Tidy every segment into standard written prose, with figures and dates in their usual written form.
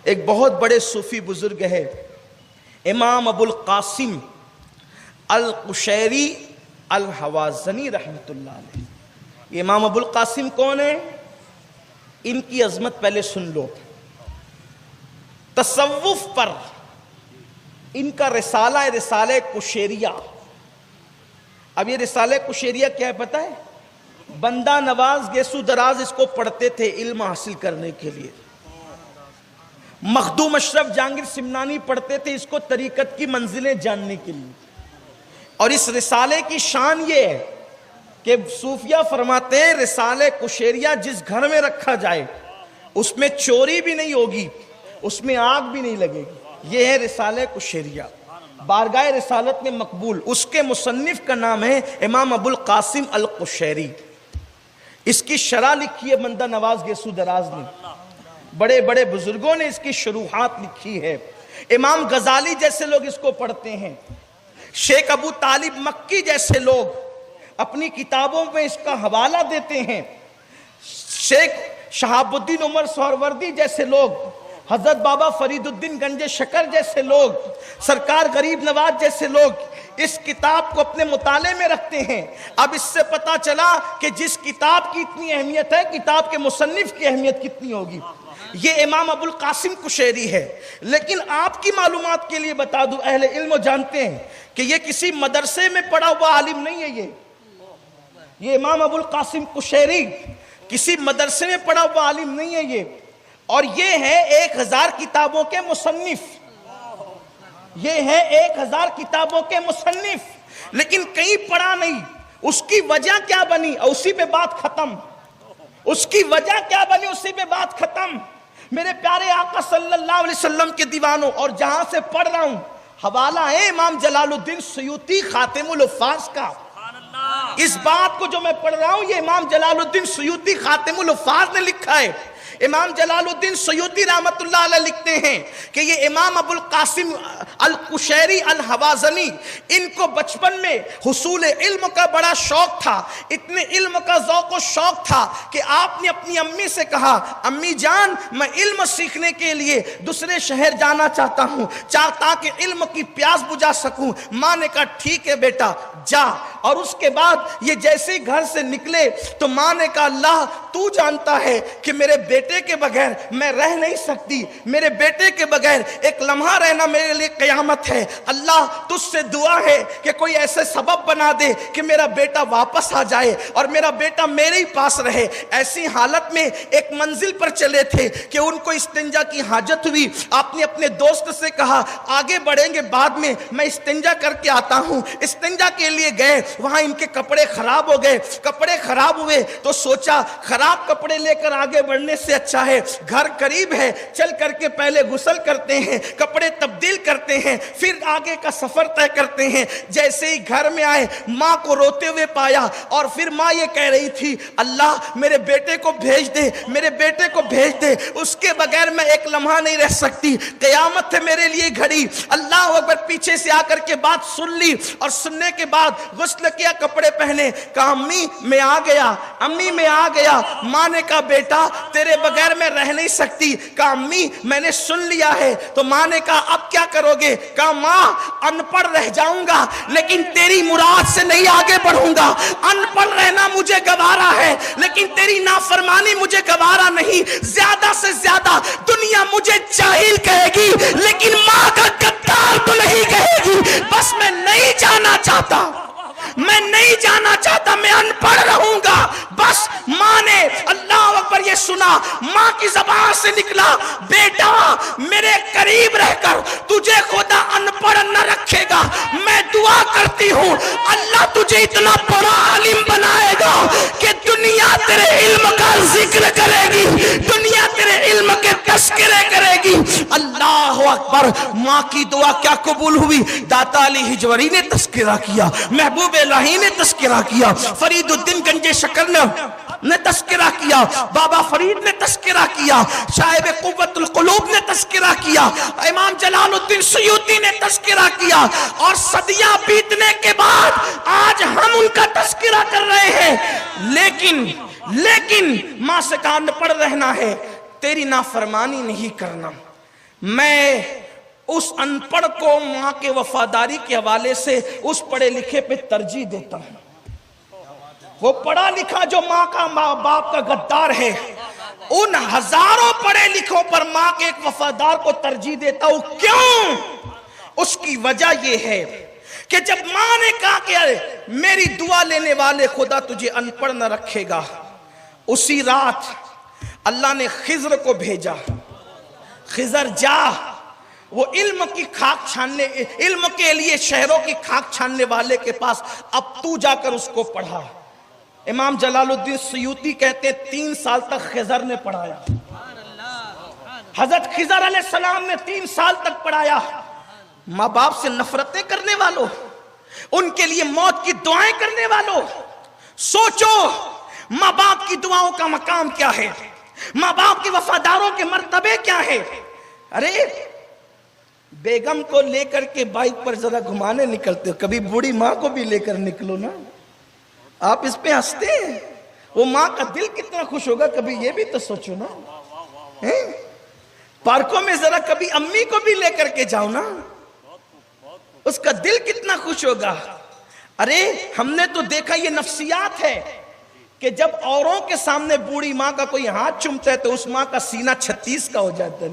ایک بہت بڑے صوفی بزرگ ہے امام ابو القاسم القشیری الحوازنی رحمۃ اللہ علیہ. یہ امام ابو القاسم کون ہے؟ ان کی عظمت پہلے سن لو. تصوف پر ان کا رسالہ ہے، رسالہ کشیریہ. اب یہ رسالہ کشیریہ کیا ہے پتہ ہے؟ بندہ نواز گیسو دراز اس کو پڑھتے تھے علم حاصل کرنے کے لیے. مخدوم اشرف جہانگیر سمنانی پڑھتے تھے اس کو طریقت کی منزلیں جاننے کے لیے. اور اس رسالے کی شان یہ ہے کہ صوفیہ فرماتے ہیں رسالہ کشیریہ جس گھر میں رکھا جائے اس میں چوری بھی نہیں ہوگی، اس میں آگ بھی نہیں لگے گی. یہ ہے رسالہ کشیریہ، بارگاہ رسالت میں مقبول. اس کے مصنف کا نام ہے امام ابو القاسم القشیری. اس کی شرح لکھی ہے بندہ نواز گیسو دراز نے، بڑے بڑے بزرگوں نے اس کی شروحات لکھی ہے. امام غزالی جیسے لوگ اس کو پڑھتے ہیں، شیخ ابو طالب مکی جیسے لوگ اپنی کتابوں میں اس کا حوالہ دیتے ہیں. شیخ شہاب الدین عمر سہروردی جیسے لوگ، حضرت بابا فرید الدین گنج شکر جیسے لوگ، سرکار غریب نواز جیسے لوگ اس کتاب کو اپنے مطالعے میں رکھتے ہیں. اب اس سے پتا چلا کہ جس کتاب کی اتنی اہمیت ہے کتاب کے مصنف کی اہمیت کتنی ہوگی. یہ امام ابو القاسم قشیری ہے. لیکن آپ کی معلومات کے لیے بتا دوں، اہل علم جانتے ہیں کہ یہ کسی مدرسے میں پڑھا ہوا عالم نہیں ہے. یہ امام ابو القاسم قشیری کسی مدرسے میں پڑھا ہوا عالم نہیں ہے یہ. اور یہ ہے 1000 کتابوں کے مصنف. یہ ہے 1000 کتابوں کے مصنف، لیکن کہیں پڑھا نہیں. اس کی وجہ کیا بنی؟ اسی پہ بات ختم. اس کی وجہ کیا بنی؟ اسی پہ بات ختم. میرے پیارے آقا صلی اللہ علیہ وسلم کے دیوانوں، اور جہاں سے پڑھ رہا ہوں حوالہ ہے امام جلال الدین سیوطی خاتم الحفاظ کا. اس بات کو جو میں پڑھ رہا ہوں یہ امام جلال الدین سیوطی خاتم الحفاظ نے لکھا ہے. امام جلال الدین سیوطی رحمت اللہ علیہ لکھتے ہیں کہ یہ امام ابو القاسم القشیری الحوازنی، ان کو بچپن میں حصول علم کا بڑا شوق تھا. اتنے علم کا ذوق و شوق تھا کہ آپ نے اپنی امی سے کہا امی جان میں علم سیکھنے کے لیے دوسرے شہر جانا چاہتا ہوں تاکہ علم کی پیاس بجھا سکوں. ماں نے کہا ٹھیک ہے بیٹا جا. اور اس کے بعد یہ جیسے ہی گھر سے نکلے تو ماں نے کہا اللہ تو جانتا ہے کہ میرے بیٹے کے بغیر میں رہ نہیں سکتی. میرے بیٹے کے بغیر ایک لمحہ رہنا میرے لیے قیامت ہے. اللہ تجھ سے دعا ہے کہ کوئی ایسے سبب بنا دے کہ میرا بیٹا واپس آ جائے اور میرا بیٹا میرے ہی پاس رہے. ایسی حالت میں ایک منزل پر چلے تھے کہ ان کو استنجا کی حاجت ہوئی. آپ نے اپنے دوست سے کہا آگے بڑھیں گے بعد میں استنجا کر کے آتا ہوں. استنجا کے لیے گئے، وہاں ان کے کپڑے خراب ہو گئے. کپڑے خراب ہوئے تو سوچا خراب کپڑے لے کر آگے بڑھنے سے اچھا ہے گھر قریب ہے، چل کر کے پہلے غسل کرتے ہیں، کپڑے تبدیل کرتے ہیں، پھر آگے کا سفر طے کرتے ہیں. جیسے ہی گھر میں آئے ماں کو روتے ہوئے پایا اور پھر ماں یہ کہہ رہی تھی اللہ میرے بیٹے کو بھیج دے، میرے بیٹے کو بھیج دے، اس کے بغیر میں ایک لمحہ نہیں رہ سکتی، قیامت ہے میرے لیے گھڑی. اللہ اکبر. پیچھے سے آ کر کے بات سن لی اور سننے کے بعد غسل کیا، کپڑے پہنے، کہا امی میں آ گیا، امی میں آ گیا. ماں نے کہا بیٹا تیرے بغیر میں رہ نہیں سکتی. کہا امی میں نے سن لیا ہے. تو ماں نے کہا اب کیا کرو گے؟ کہا ماں ان پڑھ رہ جاؤں گا لیکن تیری مراد سے نہیں آگے بڑھوں گا. ان پڑھ رہنا مجھے گوارا ہے لیکن تیری نافرمانی مجھے گوارا نہیں. زیادہ سے زیادہ دنیا مجھے جاہل کہے گی لیکن ماں کا غدار تو نہیں کہے گی. بس میں نہیں جانا چاہتا، میں نہیں جانا چاہتا، میں ان پڑھ رہوں گا. بس ماں نے اللہ اکبر یہ سنا، ماں کی زبان سے نکلا بیٹا میرے قریب رہ کر تجھے خدا ان پڑھ نہ رکھے گا. میں دعا کرتی ہوں اللہ تجھے اتنا بڑا عالم بنائے گا کہ دنیا تیرے علم کا ذکر کرے گی، دنیا تیرے علم کے تذکرے کرے گی. اللہ اکبر. ماں کی دعا کیا قبول ہوئی؟ داتا علی ہجوری نے تذکرہ کیا، محبوب الہی نے تذکرہ کیا، فرید الدین گنج شکر نے تذکرہ کیا، بابا فرید نے تذکرہ کیا، صاحب قوت القلوب نے تذکرہ کیا، امام جلال الدین سیوطی نے تذکرہ کیا. اور صدیاں بیتنے کے بعد آج ہم ان کا تذکرہ کر رہے ہیں. لیکن ماں سے کہا نہ پڑھ رہنا ہے، تیری نافرمانی نہیں کرنا. میں اس ان پڑھ کو ماں کے وفاداری کے حوالے سے اس پڑھے لکھے پہ ترجیح دیتا ہوں. وہ پڑھا لکھا جو ماں باپ کا غدار ہے، ان ہزاروں پڑھے لکھوں پر ماں کے ایک وفادار کو ترجیح دیتا ہوں. کیوں؟ اس کی وجہ یہ ہے کہ جب ماں نے کہا کہ میری دعا لینے والے خدا تجھے ان پڑھ نہ رکھے گا، اسی رات اللہ نے خضر کو بھیجا. خضر جا، وہ علم کی خاک چھاننے، علم کے لیے شہروں کی خاک چھاننے والے کے پاس، اب تو جا کر اس کو پڑھا. امام جلال الدین سیوطی کہتے ہیں 3 سال تک خضر نے پڑھایا. حضرت خضر علیہ السلام نے 3 سال تک پڑھایا. ماں باپ سے نفرتیں کرنے والوں، ان کے لیے موت کی دعائیں کرنے والوں، سوچو ماں باپ کی دعاؤں کا مقام کیا ہے، ماں باپ کے وفاداروں کے مرتبے کیا ہے. ارے بیگم کو لے کر کے بائک پر ذرا گھمانے نکلتے ہو، کبھی بوڑھی ماں کو بھی لے کر نکلو نا. آپ اس پہ ہنستے ہیں، وہ ماں کا دل کتنا خوش ہوگا، کبھی یہ بھی تو سوچو نا. پارکوں میں ذرا کبھی امی کو بھی لے کر کے جاؤ نا، اس کا دل کتنا خوش ہوگا. ارے ہم نے تو دیکھا یہ نفسیات ہے کہ جب اوروں کے سامنے بوڑھی ماں کا کوئی ہاتھ چومتا ہے تو اس ماں کا سینہ 36 کا ہو جاتا ہے.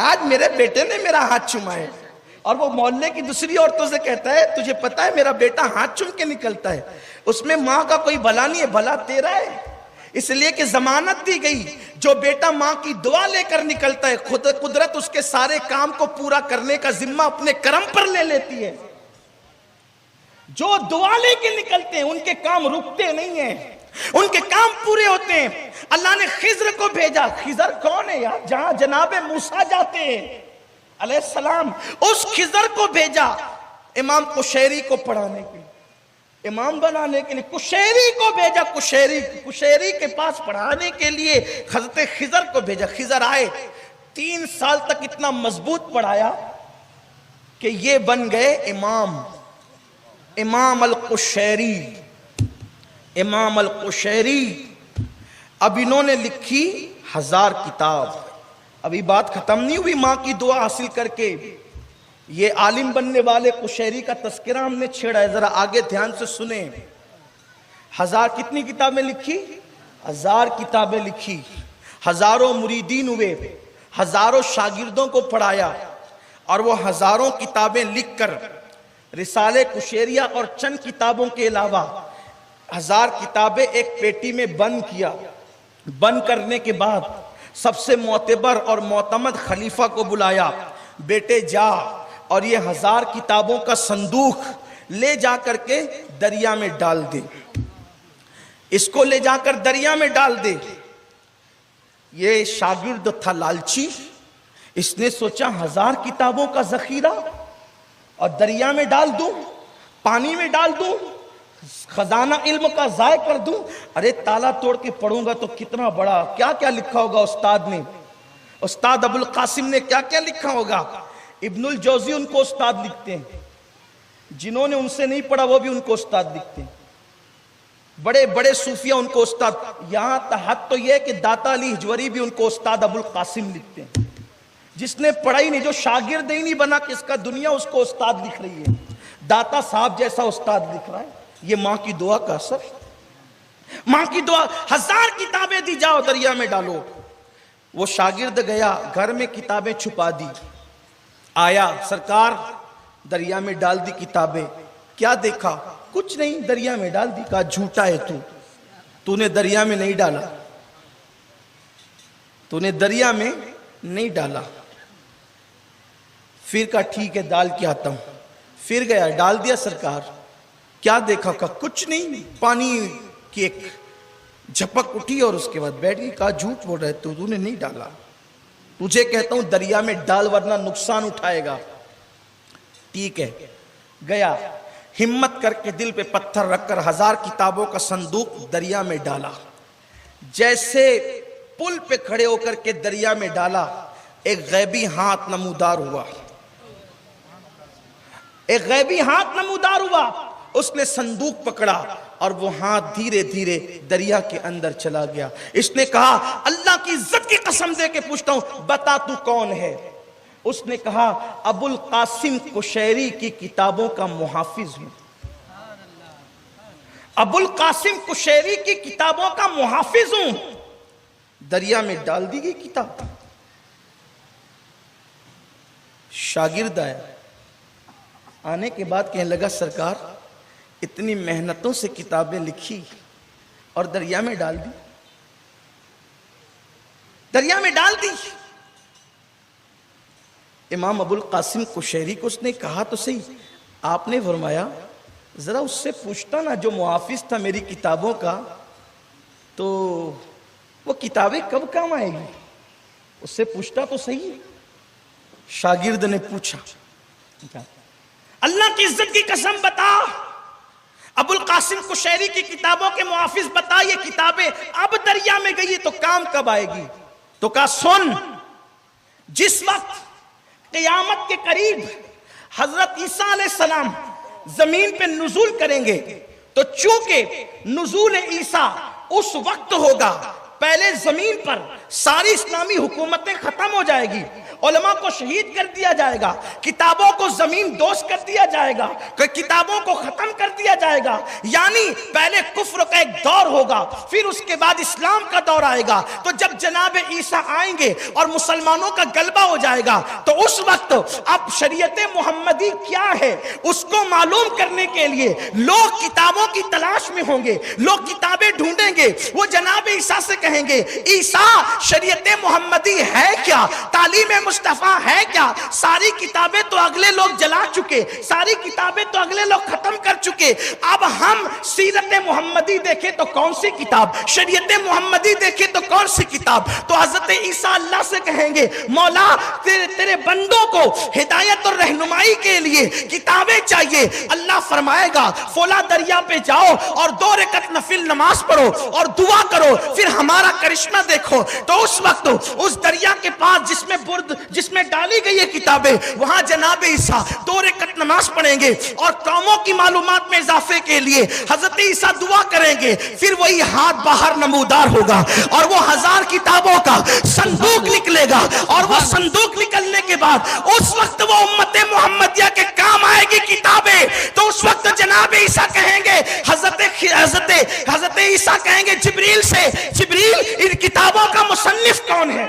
آج میرے بیٹے نے میرا ہاتھ چوما ہے، اور وہ محلے کی دوسری عورتوں سے کہتا ہے تجھے پتا ہے میرا بیٹا ہاتھ چوم کے نکلتا ہے. اس میں ماں کا کوئی بھلا نہیں ہے، بھلا تیرا ہے. اس لیے کہ ضمانت دی گئی، جو بیٹا ماں کی دعا لے کر نکلتا ہے قدرت اس کے سارے کام کو پورا کرنے کا ذمہ اپنے کرم پر لے لیتی ہے. جو دعا لے کے نکلتے ہیں ان کے کام رکتے نہیں ہیں، ان کے کام پورے ہوتے ہیں. اللہ نے خضر کو بھیجا. خضر کون ہے یار؟ جہاں جناب موسیٰ جاتے ہیں علیہ السلام، اس خضر کو بھیجا امام قشیری کو پڑھانے کے لیے، امام بنانے کے لیے. قشیری کو بھیجا، قشیری کے پاس پڑھانے کے لیے حضرت خضر کو بھیجا. خضر آئے، 3 سال تک اتنا مضبوط پڑھایا کہ یہ بن گئے امام القشیری. امام القشیری. اب انہوں نے لکھی 1000 کتاب. ابھی بات ختم نہیں ہوئی. ماں کی دعا حاصل کر کے یہ عالم بننے والے قشیری کا تذکرہ ہم نے چھیڑا ہے، ذرا آگے دھیان سے سنیں. 1000 کتنی کتابیں لکھی؟ 1000 کتابیں لکھی. ہزاروں مریدین ہوئے، ہزاروں شاگردوں کو پڑھایا، اور وہ ہزاروں کتابیں لکھ کر رسالے قشیریہ اور چند کتابوں کے علاوہ 1000 کتابیں ایک پیٹی میں بند کیا. بند کرنے کے بعد سب سے معتبر اور معتمد خلیفہ کو بلایا، بیٹے جا اور یہ 1000 کتابوں کا صندوق لے جا کر کے دریا میں ڈال دے. اس کو لے جا کر دریا میں ڈال دے. یہ شاگرد تھا لالچی، اس نے سوچا 1000 کتابوں کا ذخیرہ اور دریا میں ڈال دوں، پانی میں ڈال دوں، خزانہ علم کا ضائع کر دوں. ارے تالا توڑ کے پڑھوں گا تو کتنا بڑا، کیا کیا لکھا ہوگا استاد نے، استاد ابو القاسم نے کیا کیا لکھا ہوگا. ابن الجوزی ان کو استاد لکھتے ہیں، جنہوں نے ان سے نہیں پڑھا وہ بھی ان کو استاد لکھتے ہیں. بڑے بڑے صوفیہ ان کو استاد، یہاں حد تو یہ کہ داتا علی ہجوری بھی ان کو استاد ابو القاسم لکھتے ہیں. جس نے پڑھا ہی نہیں، جو شاگرد ہی نہیں بنا کس کا دنیا اس کو استاد لکھ رہی ہے. داتا صاحب جیسا استاد لکھ رہا ہے. یہ ماں کی دعا کا اثر. ماں کی دعا. 1000 کتابیں دی، جاؤ دریا میں ڈالو. وہ شاگرد گیا، گھر میں کتابیں چھپا دی، آیا سرکار دریا میں ڈال دی کتابیں. کیا دیکھا؟ کچھ نہیں، دریا میں ڈال دی. کہا جھوٹا ہے تو نے دریا میں نہیں ڈالا، تو نے دریا میں نہیں ڈالا. پھر کہا ٹھیک ہے ڈال کے آتا ہوں. پھر گیا ڈال دیا. سرکار کیا دیکھا؟ کہا کچھ نہیں. پانی کی ایک جھپک اٹھی اور اس کے بعد بیٹھ گئی. کہا جھوٹ بول رہے تو نے نہیں ڈالا. تجھے کہتا ہوں دریا میں ڈال ورنہ نقصان اٹھائے گا. ٹھیک ہے. گیا ہمت کر کے دل پہ پتھر رکھ کر 1000 کتابوں کا صندوق دریا میں ڈالا. جیسے پل پہ کھڑے ہو کر کے دریا میں ڈالا، ایک غیبی ہاتھ نمودار ہوا. ایک غیبی ہاتھ نمودار ہوا. اس نے صندوق پکڑا اور وہ ہاتھ دھیرے دھیرے دریا کے اندر چلا گیا. اس نے کہا اللہ کی عزت کی قسم دے کے پوچھتا ہوں بتا تو کون ہے؟ اس نے کہا ابو القاسم قشیری کی کتابوں کا محافظ ہوں. ابو القاسم قشیری کی کتابوں کا محافظ ہوں. دریا میں ڈال دی گئی کتاب. شاگرد آیا, آنے کے بعد کہنے لگا سرکار اتنی محنتوں سے کتابیں لکھی اور دریا میں ڈال دی, دریا میں ڈال دی. امام ابو القاسم قشیری کو اس نے کہا تو صحیح, آپ نے فرمایا ذرا اس سے پوچھتا نا جو محافظ تھا میری کتابوں کا, تو وہ کتابیں کب کام آئے گی, اس سے پوچھتا تو صحیح. شاگرد نے پوچھا اللہ کی عزت کی قسم بتا ابو القاسم قشیری کی کتابوں کے محافظ بتا یہ کتابیں اب دریا میں گئی تو کام کب آئے گی؟ تو کہا سن, جس وقت قیامت کے قریب حضرت عیسیٰ علیہ السلام زمین پہ نزول کریں گے تو چونکہ نزول عیسیٰ اس وقت ہوگا پہلے زمین پر ساری اسلامی حکومتیں ختم ہو جائے گی, علماء کو شہید کر دیا جائے گا, کتابوں کو زمین دوز کر دیا جائے گا, کتابوں کو ختم کر دیا جائے گا. یعنی پہلے کفر کا ایک دور ہوگا, پھر اس کے بعد اسلام کا دور آئے گا. تو جب جناب عیسیٰ آئیں گے اور مسلمانوں کا غلبہ ہو جائے گا تو اس وقت اب شریعت محمدی کیا ہے اس کو معلوم کرنے کے لیے لوگ کتابوں کی تلاش میں ہوں گے, لوگ کتابیں ڈھونڈیں گے. وہ جناب عیسیٰ سے کہیں گے عیسیٰ شریعت محمدی ہے کیا, تعلیم مصطفیٰ ہے کیا؟ ساری کتابیں تو اگلے لوگ جلا چکے, ساری کتابیں تو اگلے لوگ ختم کر چکے, اب ہم سیرت محمدی دیکھیں تو کون سی کتاب, شریعت محمدی دیکھیں تو کون سی کتاب؟ تو حضرت عیسیٰ اللہ سے کہیں گے مولا تیرے بندوں کو ہدایت اور رہنمائی کے لیے کتابیں چاہیے. اللہ فرمائے گا فلاں دریا پہ جاؤ اور 2 رکعت نفل نماز پڑھو اور دعا کرو, پھر ہمارا کرشمہ دیکھو. تو اس وقت اس دریا کے پاس جس میں ڈالی گئی ہے کتابیں, وہاں جناب عیسیٰ 2 رکعت نماز پڑھیں گے اور قوموں کی معلومات میں اضافے کے لیے حضرت عیسیٰ دعا کریں گے. پھر وہی ہاتھ باہر نمودار ہوگا اور وہ 1000 کتابوں کا صندوق نکلے گا, اور وہ صندوق نکلنے کے بعد اس وقت وہ امت محمدیہ کے کام آئے گی کتابیں. تو اس وقت جناب عیسیٰ کہیں گے حضرت عیسیٰ کہیں گے جبریل سے, جبریل ان کتابوں کا مصنف کون ہے؟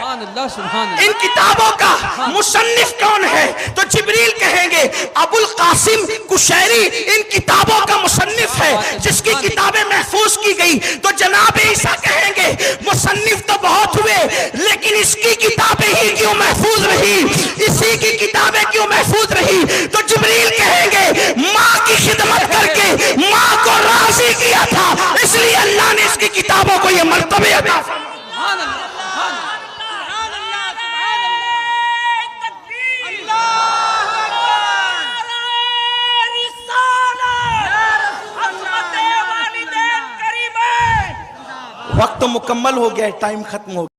ان کتابوں کا مصنف کون ہے؟ تو جبریل کہیں گے ابو القاسم قشیری ان کتابوں کا مصنف ہے جس کی کتابیں محفوظ کی گئی. تو جناب عیسیٰ کہیں گے مصنف تو بہت ہوئے لیکن اس کی کتابیں ہی کیوں محفوظ رہی, اسی کی کتابیں کیوں محفوظ رہی؟ تو جبریل کہیں گے ماں کی خدمت کر کے ماں کو راضی کیا تھا, اس لیے اللہ نے اس کی کتابوں کو یہ مرتبہ عطا فرمایا. وقت مکمل ہو گیا ہے, ٹائم ختم ہو گیا.